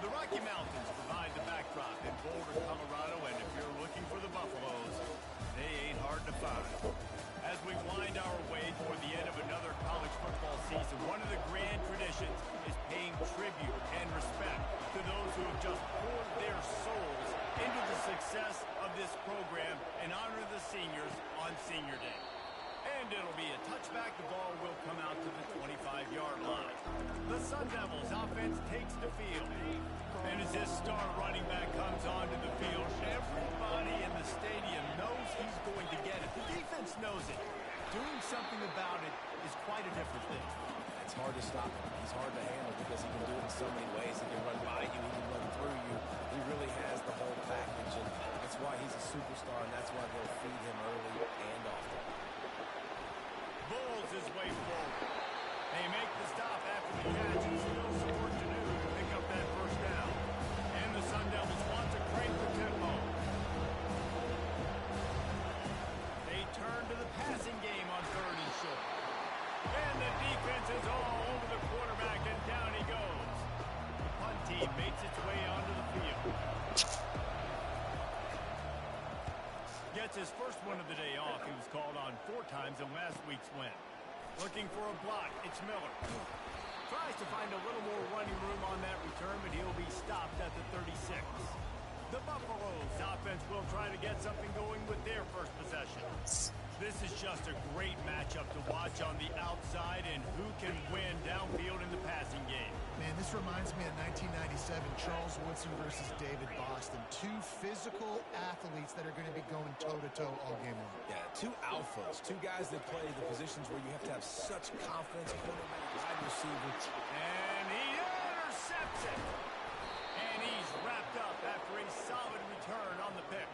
The Rocky Mountains provide the backdrop in Boulder, Colorado, and if you're looking for the Buffaloes, they ain't hard to find. As we wind our way toward the end of another college football season, one of the grand traditions is paying tribute and respect to those who have just poured their souls into the success of this program and honor the seniors on Senior Day. And it'll be a touchback. The ball will come out to the 25-yard line. The Sun Devils offense takes the field. And as this star running back comes onto the field, everybody in the stadium knows he's going to get it. The defense knows it. Doing something about it is quite a different thing. It's hard to stop him. He's hard to handle because he can do it in so many ways. He can run by you, he can run through you. He really has the whole package, and that's why he's a superstar, and that's why they'll feed him early and often. Bulls his way forward. They make the stop after the catch, and still some work to do to pick up that first down. And the Sun Devils want to crank the tempo. They turn to the passing game on 3rd and short. And the defense is all over the quarterback, and down he goes. The punt team makes its way onto the field. Gets his first one of the day off. He was called on 4 times in last week's win. Looking for a block. It's Miller. Tries to find a little more running room on that return, but he'll be stopped at the 36. The Buffaloes offense will try to get something going with their first possession. This is just a great matchup to watch on the outside, and who can win downfield in the passing game. Man, this reminds me of 1997, Charles Woodson versus David Boston. 2 physical athletes that are going to be going toe-to-toe all game long. Yeah, 2 alphas, 2 guys that play the positions where you have to have such confidence, quarterback, wide receiver. And he intercepts it. And he's wrapped up after a solid return on the pick.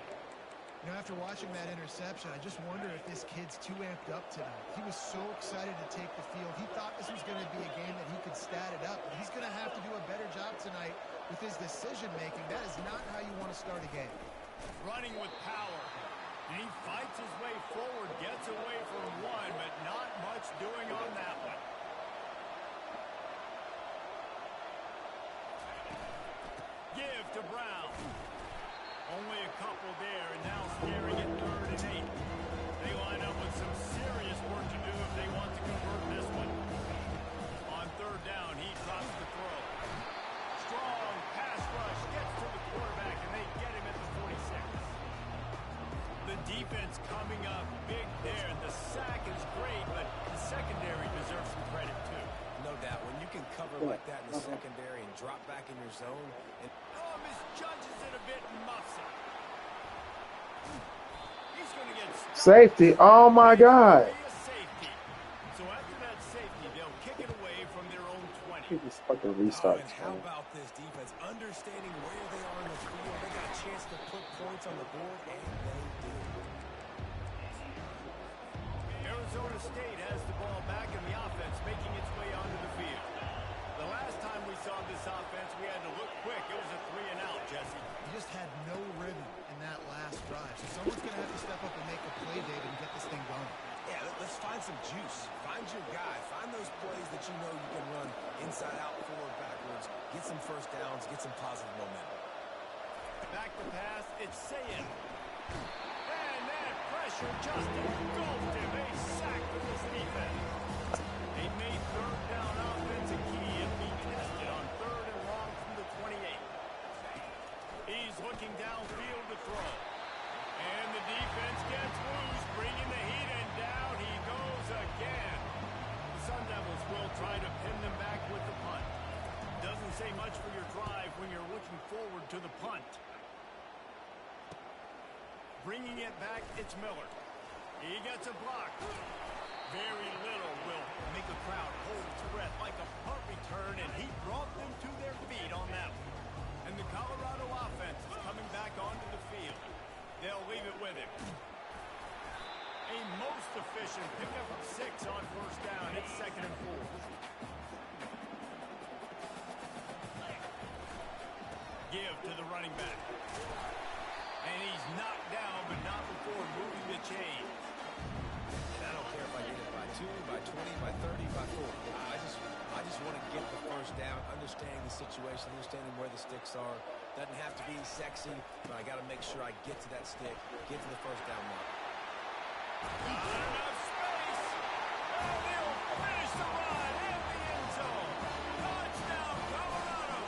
You know, after watching that interception, I just wonder if this kid's too amped up tonight. He was so excited to take the field. He thought this was going to be a game that he could stat it up. But he's going to have to do a better job tonight with his decision-making. That is not how you want to start a game. Running with power. And he fights his way forward, gets away from one, but not much doing on that one. Give to Brown. Only a couple there, and now scaring at 3rd and 8. They line up with some serious work to do if they want to convert this one. On 3rd down, he drops the throw. Strong pass rush gets to the quarterback, and they get him at the 46. The defense coming up big there. The sack is great, but the secondary deserves some credit, too. No doubt. When you can cover like that in the secondary and drop back in your zone. And Misjudges it a bit and muffs it. He's going to get safety. Oh, my God. Safety. So after that safety, they'll kick it away from their own 20. Just fucking restart. And how about this defense? Understanding where they are in the field. They got a chance to put points on the board, and they did. Arizona State has the ball back in the offense, making its way onto the field. The last time we saw this offense, we had to look quick. It was a 3-and-out, Jesse. He just had no rhythm in that last drive. So someone's going to have to step up and make a play, David, and get this thing going. Yeah, let's find some juice. Find your guy. Find those plays that you know you can run inside out, forward, backwards. Get some first downs. Get some positive momentum. Back to pass. It's Sayin. And that pressure just engulfed him. A sack for this defense. They made 3rd down offense a key and be tested on 3rd and long from the 28. He's looking downfield to throw. And the defense gets loose, bringing the heat, and down he goes again. The Sun Devils will try to pin them back with the punt. Doesn't say much for your drive when you're looking forward to the punt. Bringing it back, it's Miller. He gets a block. Very little will make a crowd hold its breath like a punt return, and he brought them to their feet on that one. And the Colorado offense is coming back onto the field. They'll leave it with him. A most efficient pickup of 6 on 1st down. It's 2nd and 4. Give to the running back. And he's knocked down, but not before moving the chain. And I don't care if I get it by 2, by 20, by 30, by 40. I just want to get the first down, understanding the situation, understanding where the sticks are. Doesn't have to be sexy, but I got to make sure I get to that stick, get to the first down mark. Not enough space. And he'll finish the run in the end zone. Touchdown, Colorado.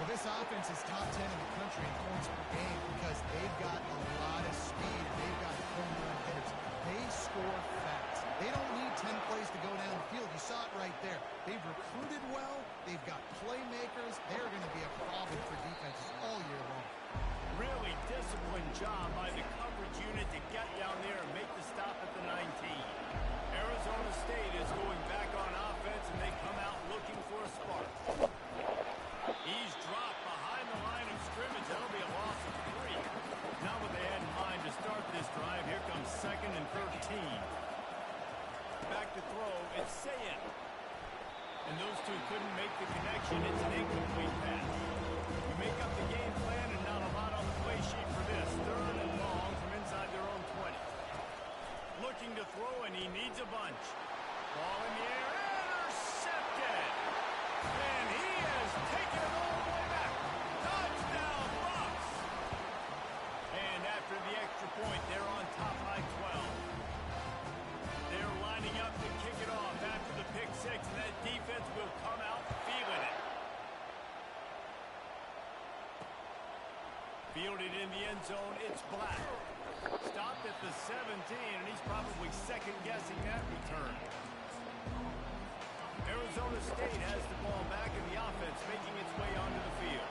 Well, this offense is top 10 in the country in points per game because they've got a lot of speed and they've got home run hitters. They score fast. They don't need 10 plays to go downfield. You saw it right there. They've recruited well. They've got playmakers. They're going to be a problem for defenses all year long. Really disciplined job by the coverage unit to get down there and make the stop at the 19. Arizona State is going back on offense, and they come out looking for a spark. He's dropped behind the line of scrimmage. That'll be a loss of 3. Not what they had in mind to start this drive. Here comes 2nd and 13. Back to throw, it's Sayin. And those two couldn't make the connection. It's an incomplete pass. You make up the game plan and not a lot on the play sheet for this. 3rd and long from inside their own 20. Looking to throw, and he needs a bunch. Ball in the air, intercepted. And he has taken it all the way back. Touchdown, Bucs. And after the extra point, they're on top by 12. They're lining up to kick it off after the pick 6, and that defense will come out feeling it. Fielded in the end zone, it's Black. Stopped at the 17, and he's probably second-guessing that return. Arizona State has the ball back, and the offense making its way onto the field.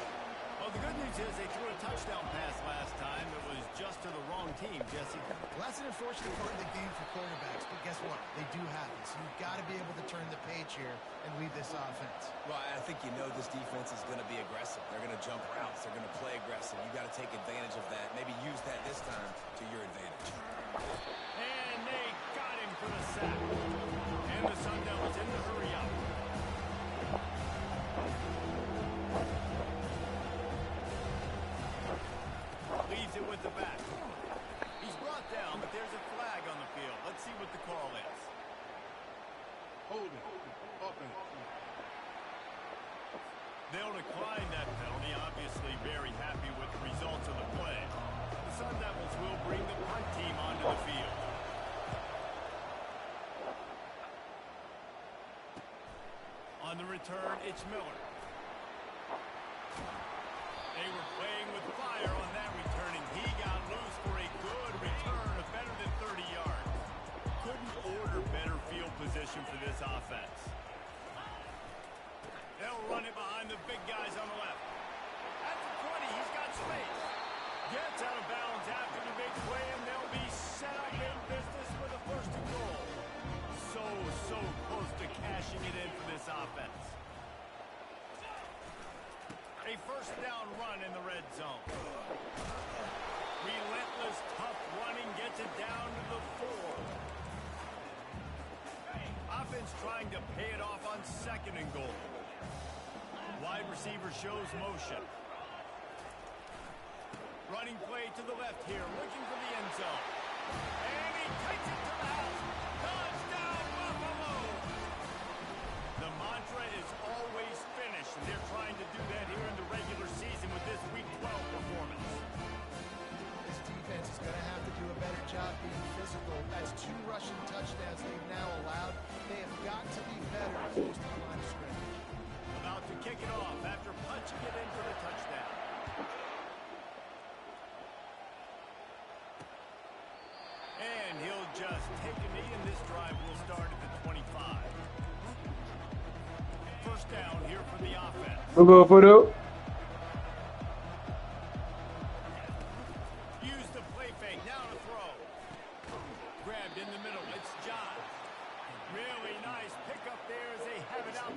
Well, the good news is they threw a touchdown pass last time. It was just to the wrong team, Jesse. Well, that's an unfortunate part of the game for quarterbacks, but guess what? They do have it, so you've got to be able to turn the page here and lead this offense. Well, I think you know this defense is going to be aggressive. They're going to jump routes. They're going to play aggressive. You got to take advantage of that. Maybe use that this time to your advantage. And they got him for the sack. And the Sun Devils in the hurry up. Leaves it with the back. He's brought down, but there's a flag on the field. Let's see what the call is. Holding. Offense. They'll decline that penalty, obviously very happy with the results of the play. The Sun Devils will bring the punt team onto the field. On the return, it's Miller. They were playing with fire on that return, and he got loose for a good return of better than 30 yards. Couldn't order better field position for this offense. They'll run it behind the big guys on the left. At the 20, he's got space. Gets out of bounds after the big play, and they'll be set up in business with a 1st and goal. So close to cashing it in for this offense. A 1st down run in the red zone. Relentless, tough running gets it down to the 4. Offense trying to pay it off on 2nd and goal. Wide receiver shows motion. Running play to the left here, looking for the end zone. And he takes it to the house. Touchdown, Buffalo! The mantra is always finish, and they're trying to do that here in the regular season with this Week 12 performance. This defense is going to have to do a better job being physical. That's 2 rushing touchdowns they've now allowed. They have got to be better close to the line of scrimmage. About to kick it off after punching it in for the touchdown. And he'll just take a knee, and this drive will start at the 25. 1st down here for the offense. We'll go for it. Use the play fake. Now to throw. Grabbed in the middle. It's John. Really nice pickup there as they have it out.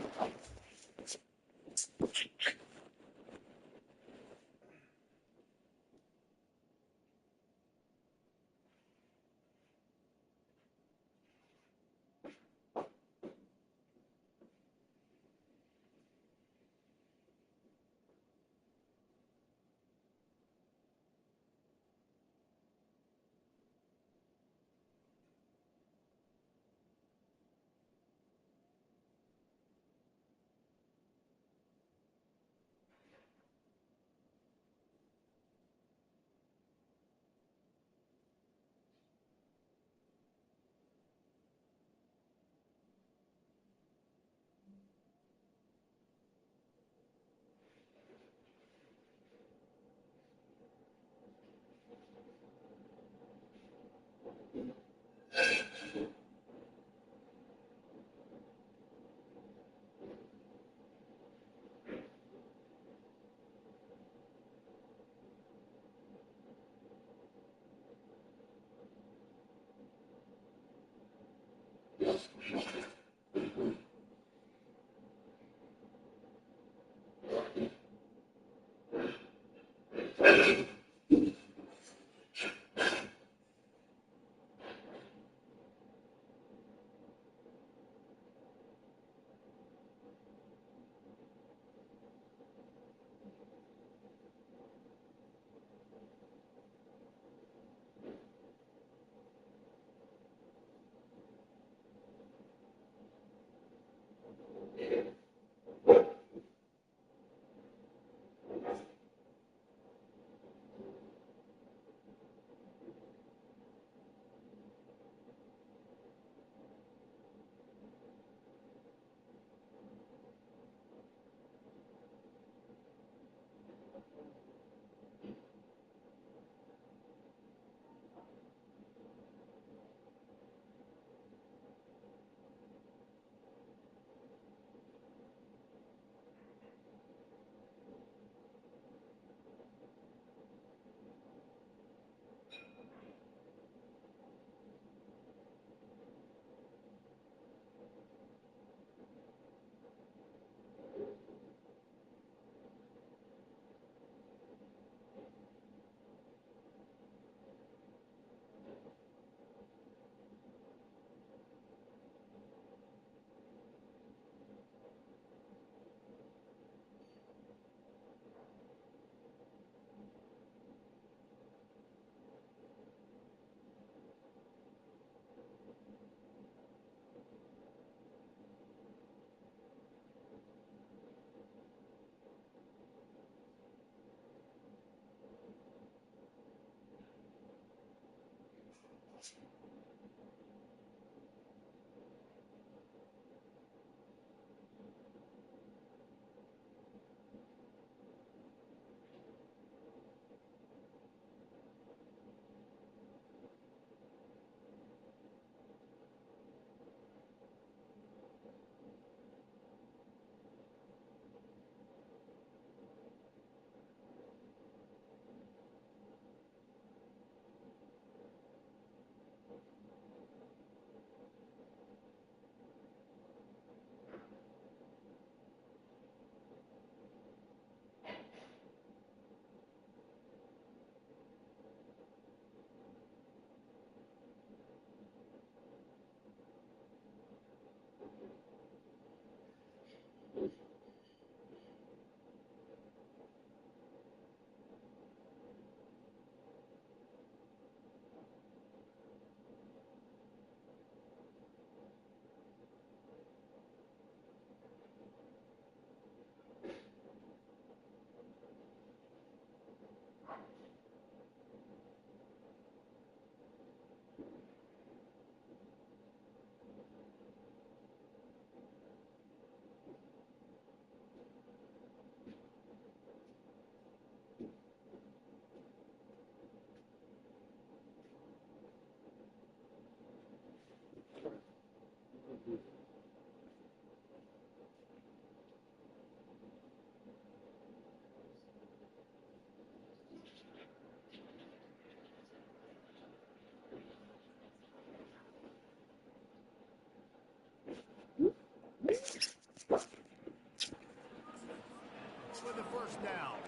With the first down.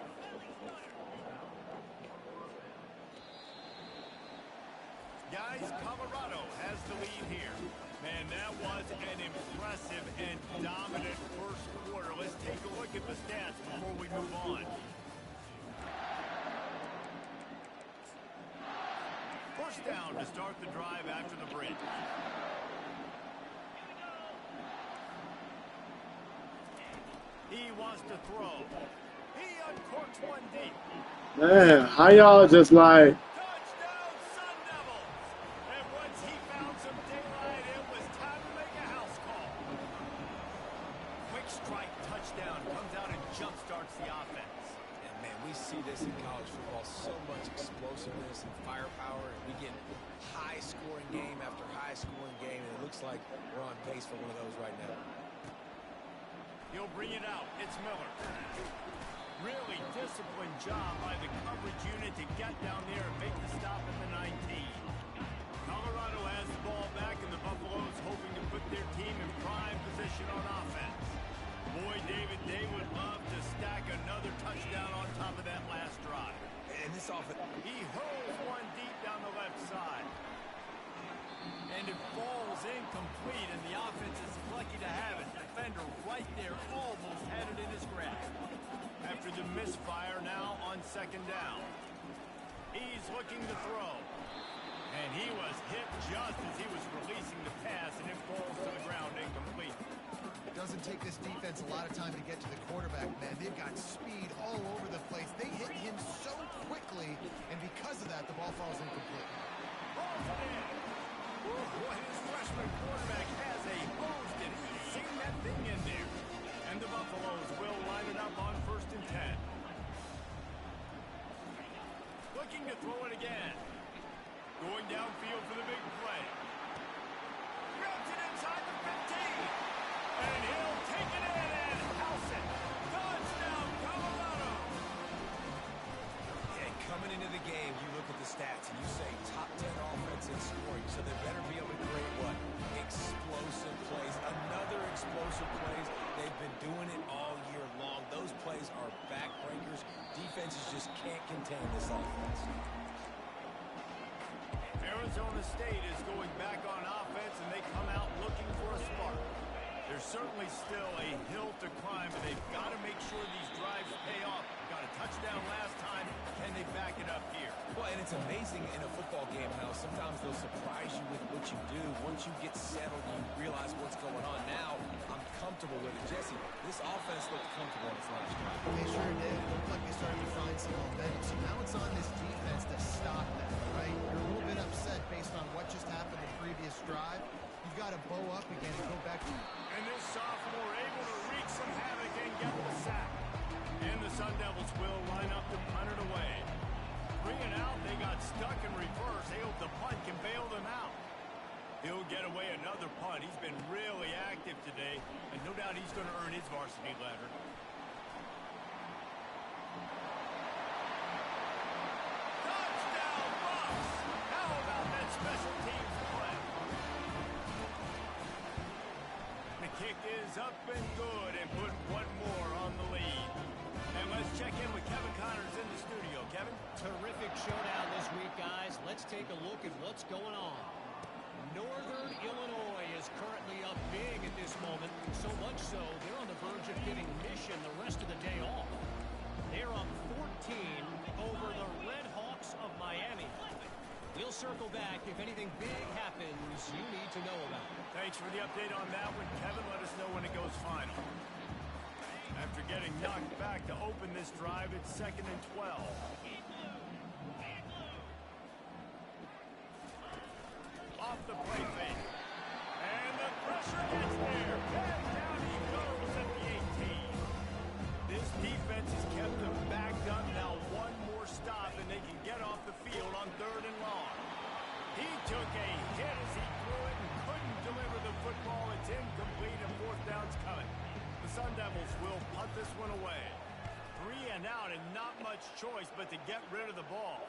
Guys, Colorado has the lead here. Man, that was an impressive and dominant first quarter. Let's take a look at the stats before we move on. First down to start the drive after the break. He wants to throw. He uncorks one deep. Man, how y'all just like... Touchdown, Sun Devils! And once he found some daylight, it was time to make a house call. Quick strike touchdown comes out and jump-starts the offense. And, man, we see this in college football, so much explosiveness and firepower. And we get high-scoring game after high-scoring game, and it looks like we're on pace for one of those right now. He'll bring it out. It's Miller. Really disciplined job by the coverage unit to get down there and make the stop at the 19. Colorado has the ball back, and the Buffaloes hoping to put their team in prime position on offense. Boy, David, they would love to stack another touchdown on top of that last drive. And And this offense... He hurls one deep down the left side. And it falls incomplete, and the offense is lucky to have it. Defender right there almost had it in his grasp. After the misfire, now on second down. He's looking to throw. And he was hit just as he was releasing the pass, and it falls to the ground incomplete. It doesn't take this defense a lot of time to get to the quarterback, man. They've got speed all over the place. They hit him so quickly, and because of that, the ball falls incomplete. Balls it in. Boy, his freshman quarterback has a hose, and he's seen that thing in there. And the Buffaloes will line it up on 1st and 10. Looking to throw it again. Going downfield for the big play. Grabs it inside the 15. And he'll take it in and house it. Touchdown, Colorado. Yeah, coming into the game, you look at the stats and you say top 10 offense in scoring, so they better be able to create what? Explosive plays. Another explosive plays. They've been doing it all year long. Those plays are backbreakers. Defenses just can't contain this offense. Arizona State is going back on offense, and they come out looking for a spark. There's certainly still a hill to climb, but they've got to make sure these drives pay off. Got a touchdown last time. Can they back it up here? Well, and it's amazing in a football game how sometimes they'll surprise you with what you do. Once you get settled, you realize what's going on. Now, I'm comfortable with it. Jesse, this offense looked comfortable in its last drive. They sure did. It looked like they started to find some momentum. So now it's on this defense to stop that, right? You're a little bit upset based on what just happened the previous drive. You've got to bow up again and go back. And this sophomore able to wreak some havoc and get the sack. And the Sun Devils will line up to punt it away. 3 and out, they got stuck in reverse. They hope the punt can bail them out. He'll get away another punt. He's been really active today, and no doubt he's going to earn his varsity letter. Touchdown, Bucks! How about that special teams play? The kick is up and good, and put one more on the lead. And let's check in with Kevin Connors in the studio. Kevin? Terrific showdown this week, guys. Let's take a look at what's going on. Northern Illinois is currently up big at this moment, so much so they're on the verge of giving Mission the rest of the day off. They're up 14 over the Red Hawks of Miami. We'll circle back if anything big happens you need to know about. Thanks for the update on that one, Kevin. Let us know when it goes final. After getting knocked back to open this drive, it's 2nd and 12. Off the play fake. And the pressure gets there. And down he goes at the 18. This defense has kept them backed up. Now one more stop, and they can get off the field on 3rd and long. He took a hit as he threw it and couldn't deliver the football. It's incomplete, and 4th down's coming. The Sun Devils will punt this one away. 3 and out, and not much choice but to get rid of the ball.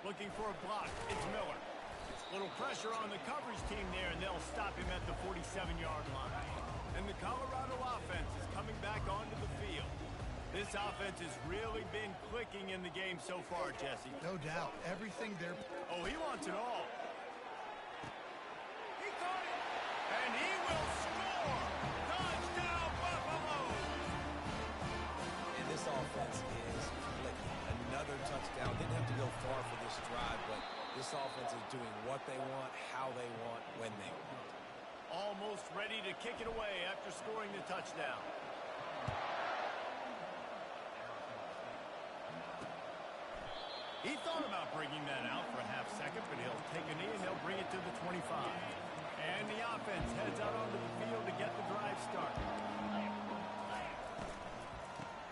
Looking for a block. It's Miller. Little pressure on the coverage team there, and they'll stop him at the 47-yard line. And the Colorado offense is coming back onto the field. This offense has really been clicking in the game so far, Jesse. No doubt. Everything there. Oh, he wants it all. He caught it. And he will score. Touchdown, Buffalo. And this offense is clicking. Another touchdown. Didn't have to go far for this drive, but this offense is doing what they want, how they want, when they want. Almost ready to kick it away after scoring the touchdown. He thought about bringing that out for a half second, but he'll take a knee and he'll bring it to the 25. And the offense heads out onto the field to get the drive started.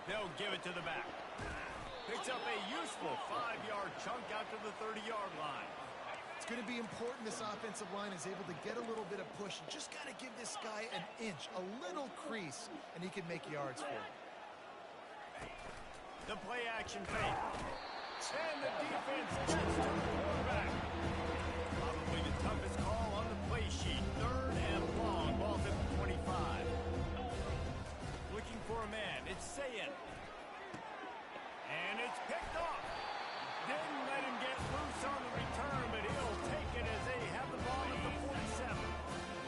They'll give it to the back. Picks up a useful 5-yard chunk out to the 30-yard line. It's going to be important this offensive line is able to get a little bit of push. You just got to give this guy an inch, a little crease, and he can make yards for it. The play action fake. And the defense gets to the quarterback. Probably the toughest call on the play sheet. 3rd and long. Ball's at the 25. Looking for a man. It's Sayin. And it's picked off. Didn't let him get loose on the return, but he'll take it as they have the ball at the 47.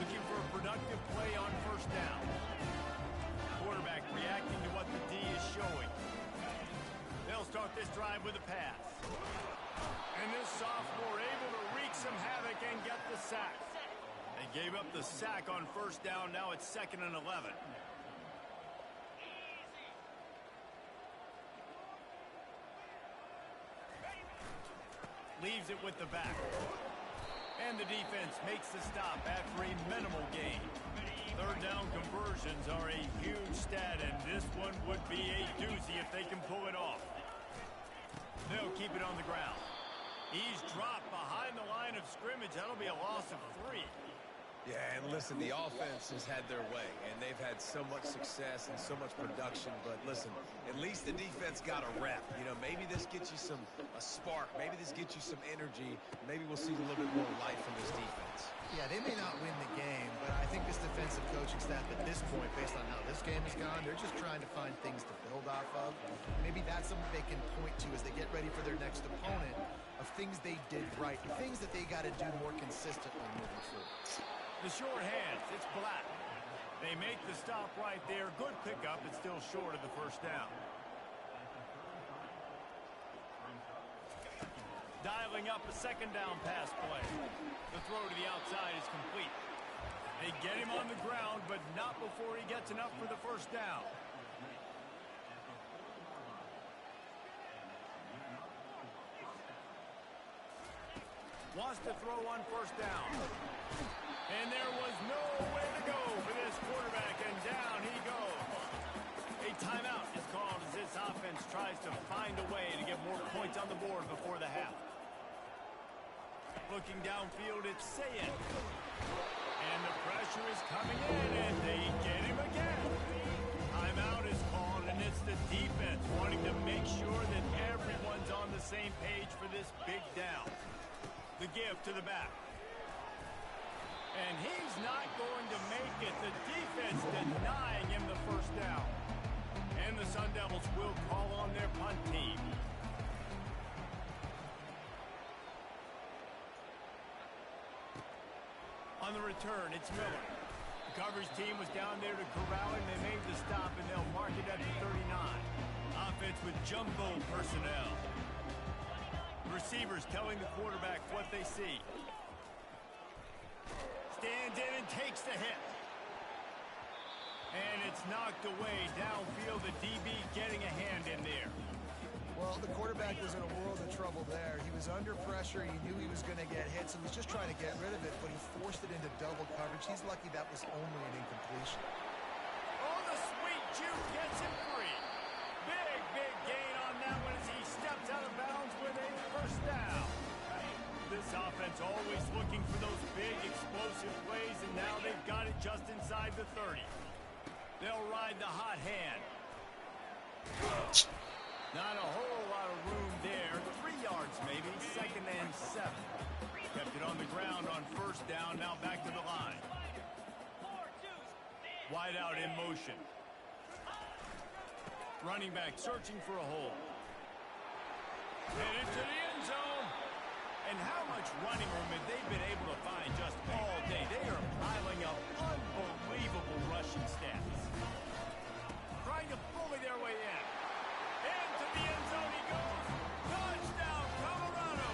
Looking for a productive play on first down. Quarterback reacting to what the D is showing. They'll start this drive with a pass. And this sophomore able to wreak some havoc and get the sack. They gave up the sack on first down. Now it's 2nd and 11. Leaves it with the back. And the defense makes the stop after a minimal gain. Third down conversions are a huge stat, and this one would be a doozy if they can pull it off. They'll keep it on the ground. He's dropped behind the line of scrimmage. That'll be a loss of 3. Yeah, and listen, the offense has had their way, and they've had so much success and so much production. But listen, at least the defense got a rep. You know, maybe this gets you a spark. Maybe this gets you some energy. Maybe we'll see a little bit more life from this defense. Yeah, they may not win the game, but I think this defensive coaching staff at this point, based on how this game has gone, they're just trying to find things to build off of. Maybe that's something they can point to as they get ready for their next opponent, of things they did right, things that they got to do more consistently moving forward. The short hands, it's Black. They make the stop right there. Good pickup, it's still short of the first down. Dialing up a 2nd down pass play. The throw to the outside is complete. They get him on the ground, but not before he gets enough for the first down. Wants to throw on first down. And there was nowhere to go for this quarterback, and down he goes. A timeout is called as this offense tries to find a way to get more points on the board before the half. Looking downfield, it's Sayed. And the pressure is coming in, and they get him again. Timeout is called, and it's the defense wanting to make sure that everyone's on the same page for this big down. The give to the back. And he's not going to make it. The defense denying him the first down. And the Sun Devils will call on their punt team. On the return, it's Miller. The coverage team was down there to corral him. They made the stop, and they'll mark it at the 39. Offense with jumbo personnel. Receivers telling the quarterback what they see. Stands in and takes the hit. And it's knocked away downfield. The DB getting a hand in there. Well, the quarterback was in a world of trouble there. He was under pressure. He knew he was going to get hit, so he was just trying to get rid of it, but he forced it into double coverage. He's lucky that was only an incompletion. Oh, the sweet juke gets him free. Big gain on that one as he steps out of bounds with a first down. This offense always looking for those big explosive plays, and now they've got it just inside the 30. They'll ride the hot hand. Not a whole lot of room there. 3 yards maybe, 2nd and 7. Kept it on the ground on first down, now back to the line. Wide out in motion. Running back searching for a hole. Headed to the end zone. And how much running room have they been able to find just all day? They are piling up unbelievable rushing stats. Trying to bully their way in. Into the end zone he goes. Touchdown, Colorado.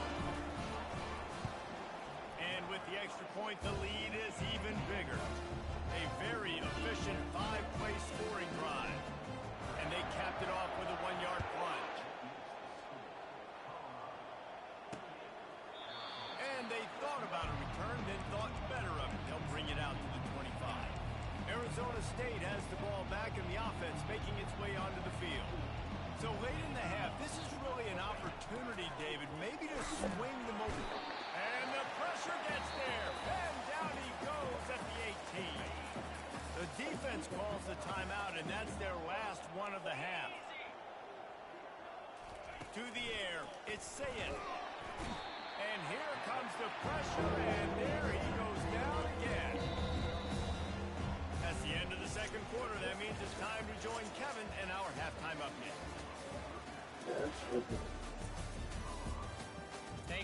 And with the extra point, the lead is even bigger. A very efficient 5-play scoring drive. And they capped it off with a 1-yard plunge. And they thought about a return, then thought better of it. They'll bring it out to the 25. Arizona State has the ball back and the offense making its way onto the field. So late in the half, this is really an opportunity, David, maybe to swing the momentum. And the pressure gets there. And down he goes at the 18. The defense calls the timeout, and that's their last one of the half. To the air, it's Sayed. And here comes the pressure, and there he goes down again. That's the end of the second quarter. That means it's time to join Kevin and our halftime update.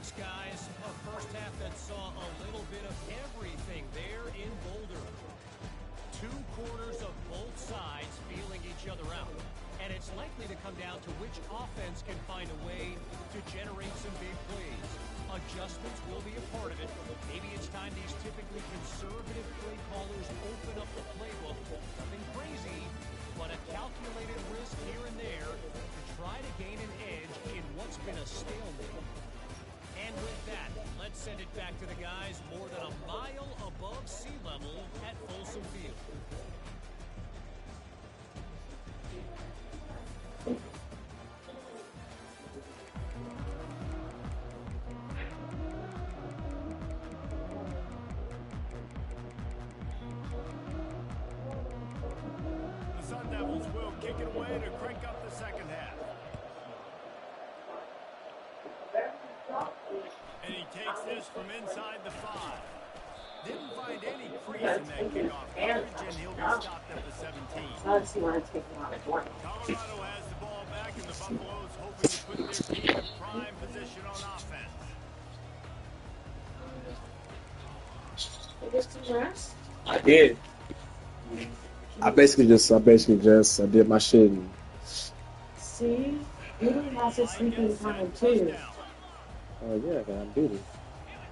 Thanks, guys. A first half that saw a little bit of everything there in Boulder. 2 quarters of both sides feeling each other out. And it's likely to come down to which offense can find a way to generate some big plays. Adjustments will be a part of it. Maybe it's time these typically conservative play callers open up the playbook. Nothing crazy, but a calculated risk here and there to try to gain an edge in what's been a stalemate. And with that, let's send it back to the guys more than a mile above sea level at Folsom Field. The Sun Devils will kick it away to crank up the second half. And he takes this from inside the 5. Didn't find any crease in that kickoff coverage, and he'll be stopped at the 17. Let's see where it's taking out of work. Colorado has the ball back, and the Buffaloes hoping to put their team in prime position on offense. You get some rest? I did. I basically just did my shit. And, See? Maybe has his sleeping time too. yeah, man, I'm busy.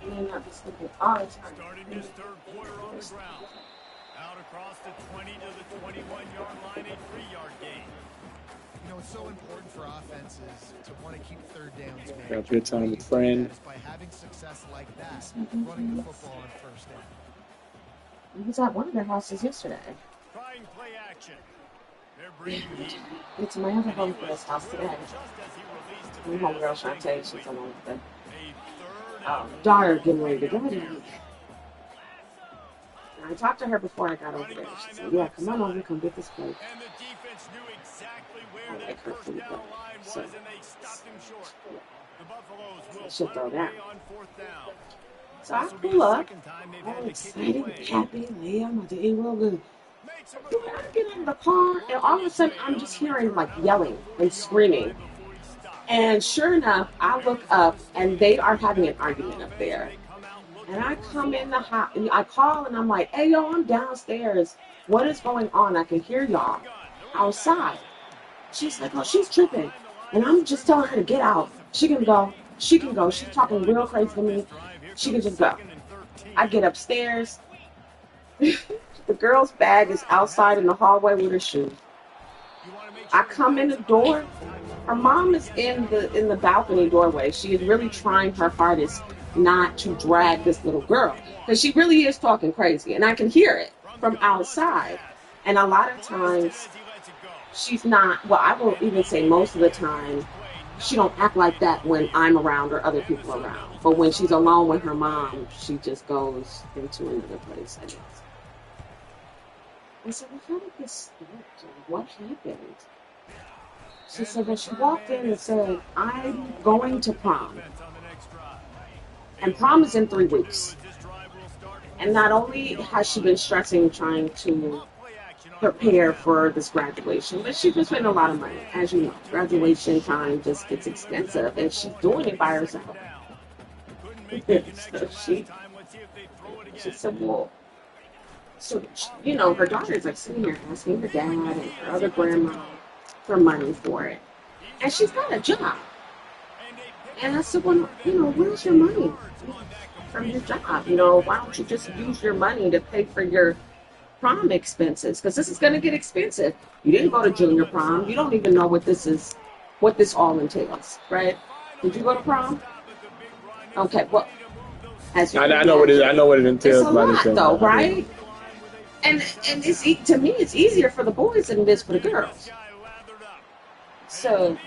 You may not be sleeping all the time. Starting this third quarter on the ground. Out across the 20 to the 21-yard line, a 3-yard gain. You know, it's so important for offenses to want to keep third downs, man. Got good time with friend. That is by having success like that, running the football on first down. I was at one of their houses yesterday. Trying play action. They're bringing heat. It's my other homegirl's house today. Just as he released the My homegirl Shantae, she's on the a third daughter getting ready to go now. I talked to her before I got over there. She said, yeah, come on over, come get this plate. and the defense knew exactly where I that like her first food, down but line was, so and they stopped him short. The Buffaloes will she'll punt throw away that. on 4th down. So I This will be pull the up, second time they've all had to kick it excited, away. happy, Leah, I'm about to eat real good. Makes him a Dude, I get in the car, and all of a sudden, I'm just hearing, like, yelling and screaming. before he stopped. And sure enough, I look up, and they are having an argument up there. And I come in the house, and I call, and I'm like, hey, yo, I'm downstairs. What is going on? I can hear y'all outside. She's like, oh, she's tripping. And I'm just telling her to get out. She can go. She can go. She's talking real crazy to me. She can just go. I get upstairs. The girl's bag is outside in the hallway with her shoe. I come in the door. Her mom is in the balcony doorway. She is really trying her hardest not to drag this little girl, because she really is talking crazy, and I can hear it from outside. And a lot of times she's not, well, I will even say most of the time, she don't act like that when I'm around or other people around. But when she's alone with her mom, she just goes into another place, I guess. I said, well, how did this start? What happened? She said, well, she walked in and said, I'm going to prom. And prom is in 3 weeks. And not only has she been stressing trying to prepare for this graduation, but she's been spending a lot of money. As you know, graduation time just gets expensive, and she's doing it by herself. So she said, well, so, you know, her daughter is like sitting here asking her dad and her other grandma for money for it. And she's got a job. And I said, well, you know, where's your money from your job? You know, why don't you just use your money to pay for your prom expenses? Because this is going to get expensive. You didn't go to junior prom. You don't even know what this is, what this all entails, right? Did you go to prom? Okay, well, as you I know what it. I know what it entails. it's a lot, though, right? And it's to me, it's easier for the boys than it is for the girls. So,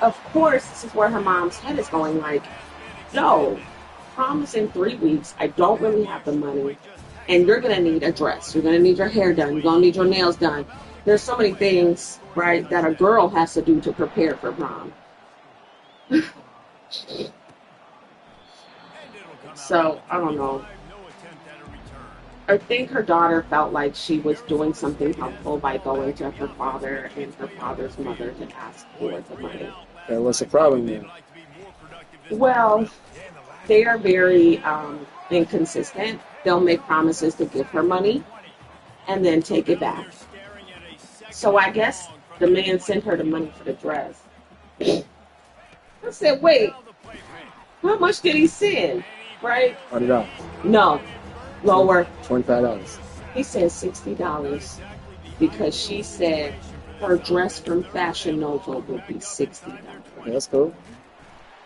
of course, this is where her mom's head is going. Like, no, prom is in 3 weeks. I don't really have the money, and you're gonna need a dress. You're gonna need your hair done. You're gonna need your nails done. There's so many things, right, that a girl has to do to prepare for prom. So, I don't know. I think her daughter felt like she was doing something helpful by going to her father and her father's mother to ask for the money. Okay, what's the problem then? Well, they are very inconsistent. They'll make promises to give her money and then take it back. So I guess the man sent her the money for the dress. I said, wait, how much did he send? Right? $100, No, lower. $25. He said $60 because she said her dress from Fashion Nova would be $60. Okay, that's cool.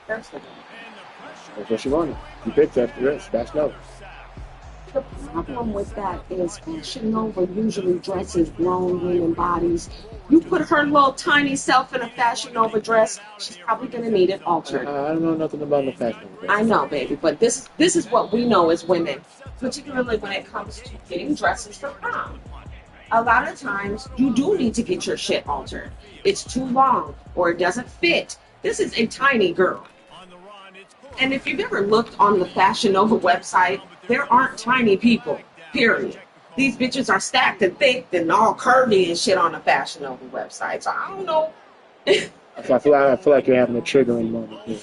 First of all, That's what she wanted. You picked that dress. That's no. the problem with that is Fashion Nova usually dresses grown women bodies. You put her little tiny self in a Fashion Nova dress, she's probably going to need it altered. I don't know nothing about the fashion. I know, baby, but this is what we know as women, particularly when it comes to getting dresses for prom. A lot of times, you do need to get your shit altered. It's too long or it doesn't fit. This is a tiny girl. And if you've ever looked on the Fashion Nova website, there aren't tiny people, period. These bitches are stacked and thick and all curvy and shit on the Fashion Nova website. So I don't know. I feel like you're having a triggering moment here.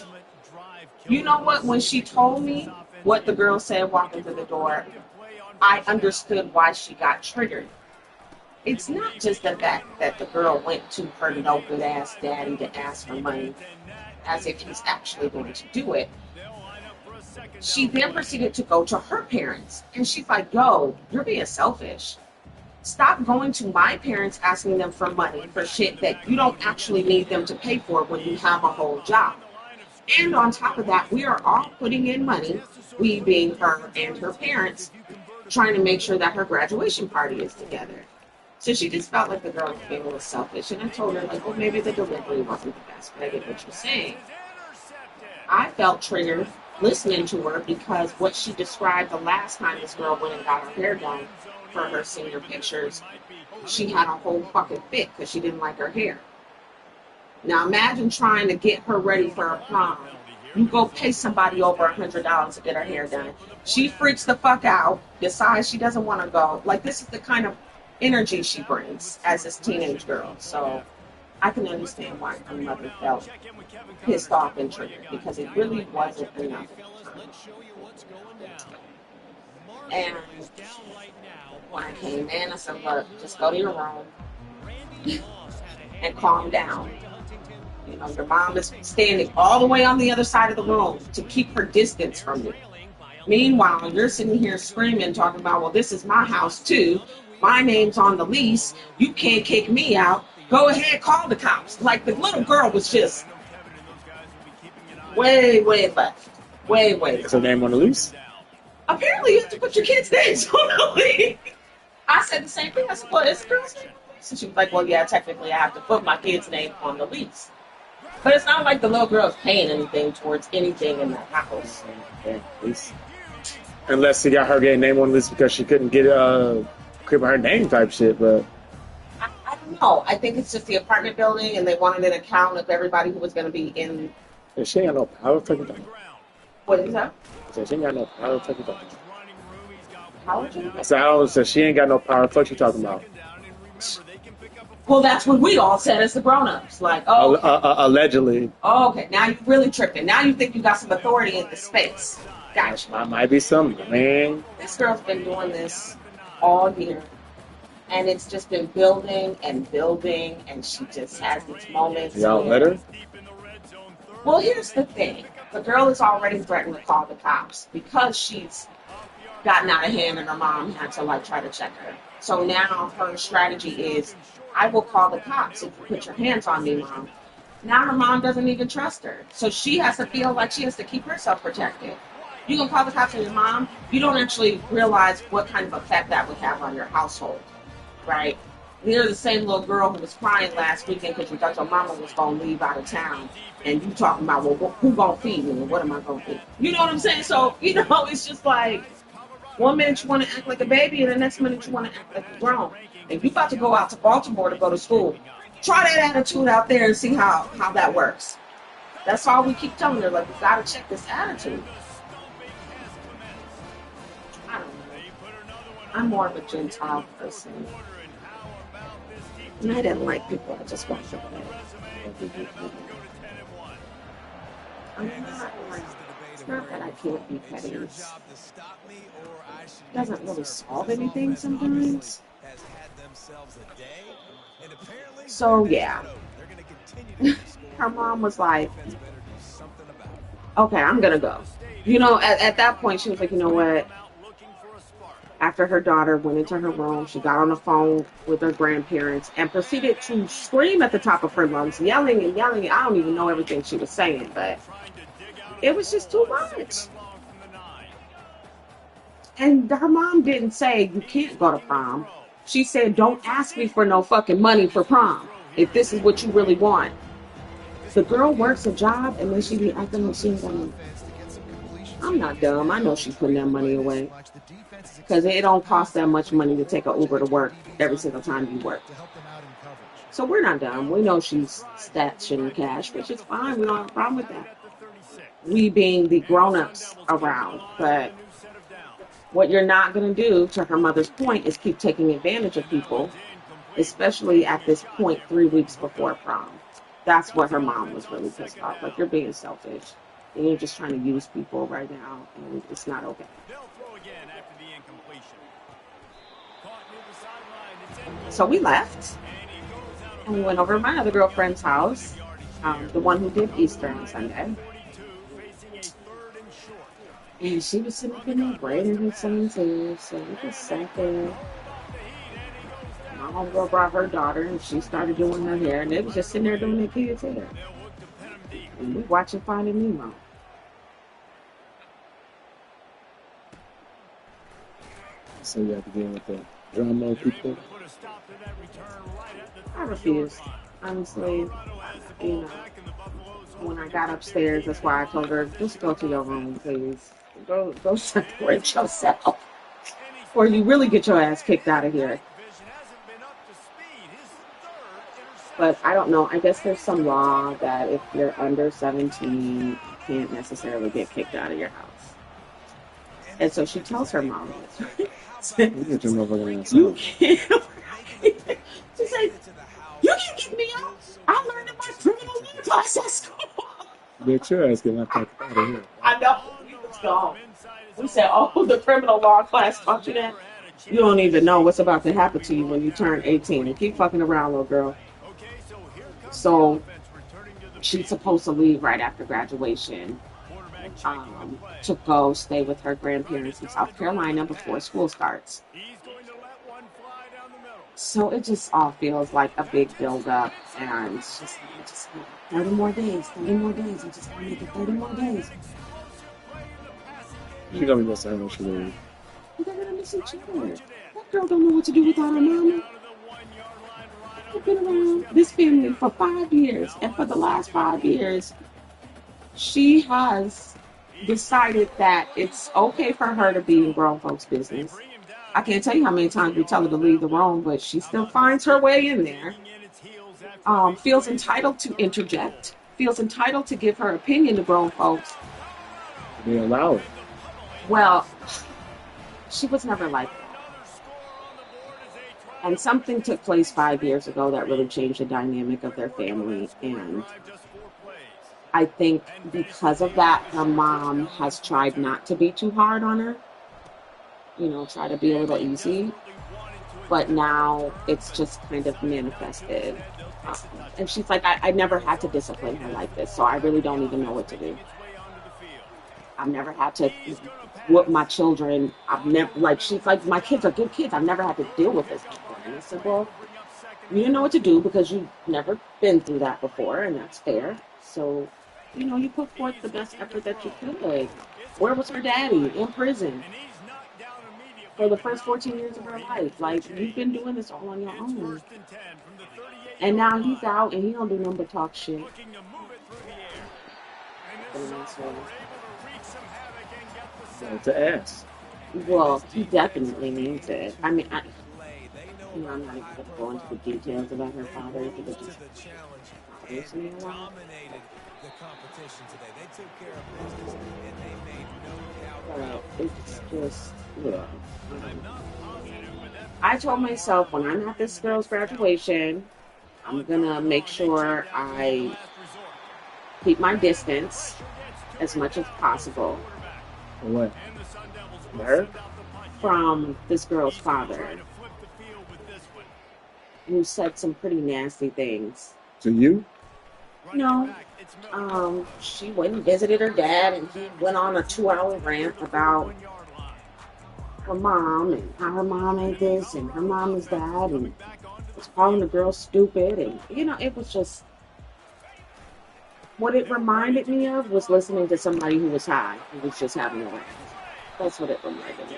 You know what? When she told me what the girl said walking through the door, I understood why she got triggered. It's not just the fact that the girl went to her no good ass daddy to ask for money, as if he's actually going to do it. She then proceeded to go to her parents, and she's like, yo, you're being selfish. Stop going to my parents asking them for money for shit that you don't actually need them to pay for when you have a whole job. And on top of that, we are all putting in money, we being her and her parents, trying to make sure that her graduation party is together. So she just felt like the girl was being a little selfish. And I told her, like, well, maybe the delivery wasn't the best, but I get what you're saying. I felt triggered listening to her because what she described the last time this girl went and got her hair done for her senior pictures, she had a whole fucking fit because she didn't like her hair. Now imagine trying to get her ready for a prom. You go pay somebody over $100 to get her hair done. She freaks the fuck out, decides she doesn't want to go. Like, this is the kind of energy she brings as this teenage girl. So I can understand why her mother felt pissed off and triggered because it really wasn't enough. And when I came in, I said, look, just go to your room and calm down. You know, your mom is standing all the way on the other side of the room to keep her distance from you. Meanwhile, you're sitting here screaming, talking about, well, this is my house too. My name's on the lease. You can't kick me out. Go ahead, call the cops. Like, the little girl was just way left. Way Is left. her name on the lease? Apparently, you have to put your kids' names on the lease. I said the same thing. I said, well, is the girl's name on the lease? And she was like, well, yeah, technically, I have to put my kid's name on the lease. But it's not like the little girl's paying anything towards anything in the house. Okay, lease. Unless she got her getting name on the list because she couldn't get crib her name type shit, but I don't know. I think it's just the apartment building, and they wanted an account of everybody who was going to be in. she ain't got no power fucking thing. What is that? So she ain't got no power fucking thing. How would you? So I don't say she ain't got no power. Fuck you talking about? Well, that's what we all said as the grown-ups. Like, oh, Allegedly. oh, okay, now you're really tripping. Now you think you got some authority in the space. Gotcha. I might be something, man. This girl's been doing this all year, and it's just been building and building, and she just has these moments. Y'all where- let her? Well, here's the thing. The girl is already threatened to call the cops because she's gotten out of hand and her mom had to, like, try to check her. So now her strategy is, I will call the cops if you put your hands on me, Mom. Now her mom doesn't even trust her. So she has to feel like she has to keep herself protected. You can call the cops on your mom, you don't actually realize what kind of effect that would have on your household, right? You're the same little girl who was crying last weekend because you thought your mama was going to leave out of town. And you talking about, well, who going to feed me and what am I going to feed? You know what I'm saying? So, you know, it's just like, one minute you want to act like a baby and the next minute you want to act like a grown. If you about to go out to Baltimore to go to school, try that attitude out there and see how that works. That's all we keep telling her, like, you got to check this attitude. I don't know. I'm more of a Gentile person. And I didn't like people I just walked away. I'm And this not always like, is the debate it's of not that where I you can't fall. be It's petty. your It job to stop me, or I should get doesn't to the really surface. solve This anything offense obviously sometimes. has had themselves a day, and apparently their So day's yeah, not over. They're going to continue to keep her scoring, mom was and the like, defense better do something about it. okay, I'm gonna go. You know, at that point, she was like, you know what? After her daughter went into her room, she got on the phone with her grandparents and proceeded to scream at the top of her lungs, yelling and yelling. I don't even know everything she was saying, but it was just too much. And her mom didn't say, you can't go to prom. She said, don't ask me for no fucking money for prom if this is what you really want. The girl works a job and then she be acting like she ain't got no. I'm not dumb. I know she's putting that money away. Because it don't cost that much money to take an Uber to work every single time you work. So we're not dumb. We know she's stashing cash, which is fine. We don't have a problem with that. We being the grown-ups around. But what you're not going to do, to her mother's point, is keep taking advantage of people, especially at this point 3 weeks before prom. That's what her mom was really pissed off. Like, you're being selfish. And you're just trying to use people right now, and it's not okay. So we left, and we went over to my other girlfriend's house, the one who did Easter on Sunday. And she was sitting up in there braiding her son's hair, so we just sat there. My homegirl brought her daughter, and she started doing her hair, and they was just sitting there doing their kids' hair. And we watching Finding Nemo. So you have to deal with the drama people. I refused. Honestly, you know, when I got upstairs, that's why I told her, just go to your room, please. Go separate yourself. Or you really get your ass kicked out of here. But I don't know. I guess there's some law that if you're under 17, you can't necessarily get kicked out of your house. And so she tells her mom this. You get your motherfucking ass You out. can't. She said, you can kick me out. I learned in my criminal law class at school. Get your ass getting out of here. I know. We was gone. We said, oh, the criminal law class taught you that? You don't even know what's about to happen to you when you turn 18. And keep fucking around, little girl. So she's supposed to leave right after graduation to go stay with her grandparents in South Carolina before school starts. So it just all feels like a big build-up, and it's just 30 more days, 30 more days. I just want to make it 30 more days. She gonna be missing her when she leaves. They're gonna miss each other. That girl don't know what to do without her mama. I've been around this family for 5 years, and for the last 5 years, she has decided that it's okay for her to be in grown folks' business. I can't tell you how many times we tell her to leave the room, but she still finds her way in there. Feels entitled to interject. Feels entitled to give her opinion to grown folks. They allow it. Well, she was never like that. And something took place 5 years ago that really changed the dynamic of their family. And I think because of that, her mom has tried not to be too hard on her. You know, try to be a little easy. But now it's just kind of manifested. And she's like, I never had to discipline her like this, so I really don't even know what to do. I've never had to whoop my children. I've never, like, she's like, my kids are good kids. I've never had to deal with this before. And I said, well, you didn't know what to do because you've never been through that before, and that's fair. So, you know, you put forth the best effort that you could. Where was her daddy? In prison. For the first 14 years of her life. Like, you've been doing this all on your own. And now he's out and he don't do nothing but talk shit. It's an ass. Well, he definitely needs it. I mean, I'm not even going to go into the details about her father because it just bothers me a lot. It's just, yeah. I told myself when I'm at this girl's graduation, I'm going to make sure I keep my distance as much as possible For what? Her? from this girl's father, who said some pretty nasty things. To you? No, she went and visited her dad, and he went on a 2-hour rant about her mom and how her mom ain't this and her mom is that, and was calling the girl stupid, and it was just what it reminded me of was listening to somebody who was high, who was just having a rant. That's what it reminded me.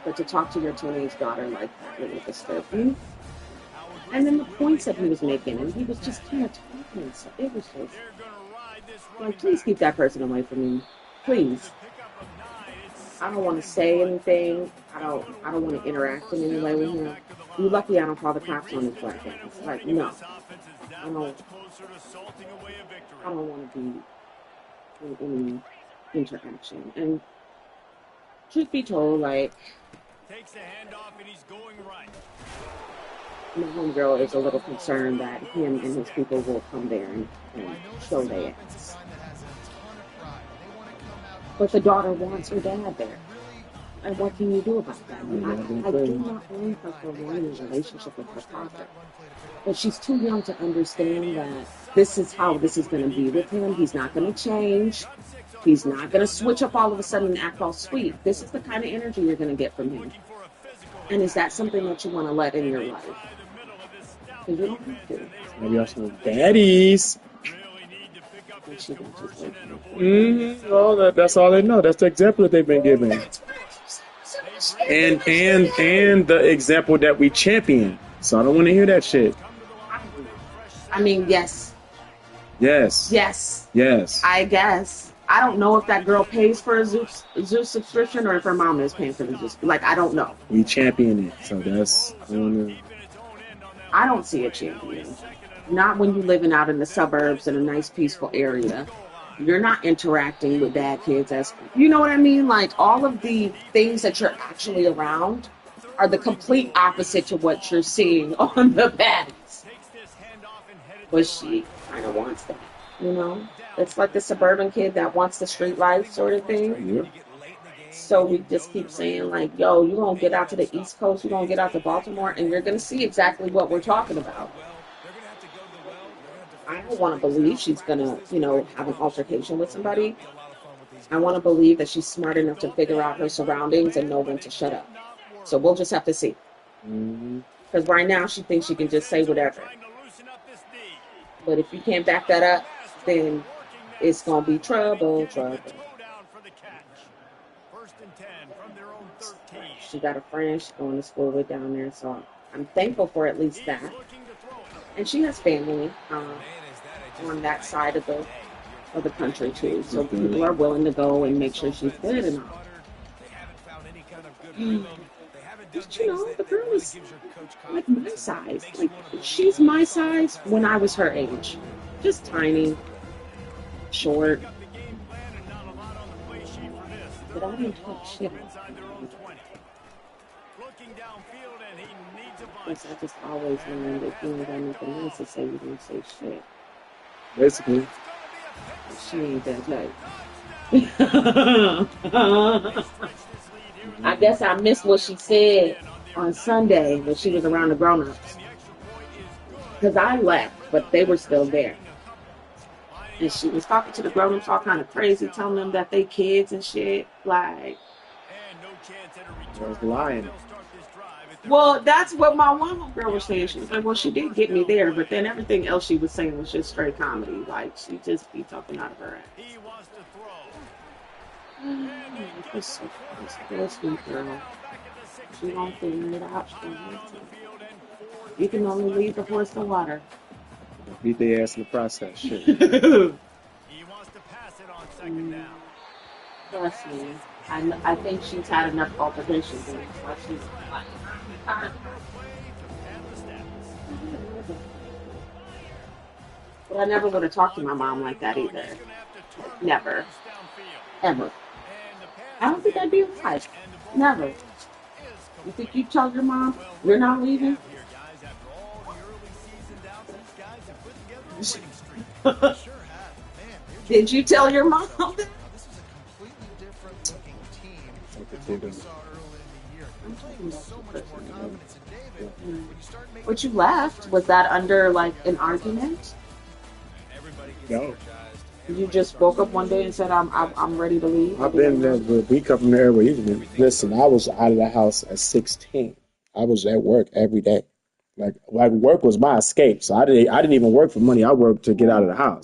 But to talk to your teenage daughter like that really disturbed me. And then the points that he was making, and he was just kind of talking, so it was just like, please keep that person away from me, please. I don't want to say anything. I don't want to interact in any way with him. You lucky I don't call the cops on his black ass. Like, no, I don't want to be in any interaction. And truth be told, like, Takes the handoff and he's going right. my homegirl is a little concerned that him and his people will come there and show their ass. But the daughter wants her dad there. And what can you do about that? I do not blame her for wanting a relationship with her father. But she's too young to understand that this is how this is going to be with him. He's not going to change. He's not going to switch up all of a sudden and act all sweet. This is the kind of energy you're going to get from him. And is that something that you want to let in your life? Because you don't have to. Maybe also daddies. And she can just wait. Well, that's all they know. That's the example that they've been given. And the example that we champion. So I don't want to hear that shit. I mean, yes. Yes. Yes. Yes. I guess. I don't know if that girl pays for a Zeus subscription or if her mom is paying for the Zeus. Like, I don't know. We champion it. So that's... I don't see a champion. Not when you're living out in the suburbs in a nice, peaceful area. You're not interacting with bad kids as... You know what I mean? Like, all of the things that you're actually around are the complete opposite to what you're seeing on the baddies. But she kind of wants that, you know? It's like the suburban kid that wants the street life sort of thing. Yeah. So we just keep saying, like, yo, you're going to get out to the East Coast, you're going to get out to Baltimore, and you're going to see exactly what we're talking about. I don't want to believe she's going to, have an altercation with somebody. I want to believe that she's smart enough to figure out her surroundings and know when to shut up. So we'll just have to see. Because right now she thinks she can just say whatever. But if you can't back that up, then it's going to be trouble. She got a friend she's going to school with down there, so I'm thankful for at least that. And she has family on that side of the country too, so people are willing to go and make sure she's good and all. But the girl is like my size. Like, she's my size when I was her age. Just tiny, short. But I didn't talk shit. Yes, I just always learned that if you ain't got nothing nice to say, you don't say shit. Basically. She ain't that type. I guess I missed what she said on Sunday when she was around the grown-ups. Because I left, but they were still there. And she was talking to the grown-ups all kind of crazy, telling them that they kids and shit. Like, I was lying. well, that's what my one girl was saying. She was like, well, she did get me there, but then everything else she was saying was just straight comedy. Like, she just be talking out of her ass. It's so sweet, girl. She won't figure it out. You can only lead the horse to water. Beat their ass in the process. Shit. He wants to pass it on second down. Trust me. I think she's had enough altercations. And that's why she's like, but I never would have talked to my mom like that either. Never. Ever. I don't think I'd be alive. Never. You think you tell your mom you're not leaving? Did you tell your mom that? This is a completely different looking team than what we saw early in the year. They're playing with so much more confidence in David. When you start making But you left. Was that under like an argument? Everybody gets No. energized. You just woke up one day and said, I'm ready to leave. I've been there. We come from there where he's been. Listen, I was out of the house at 16. I was at work every day. Like work was my escape. So I didn't even work for money. I worked to get out of the house.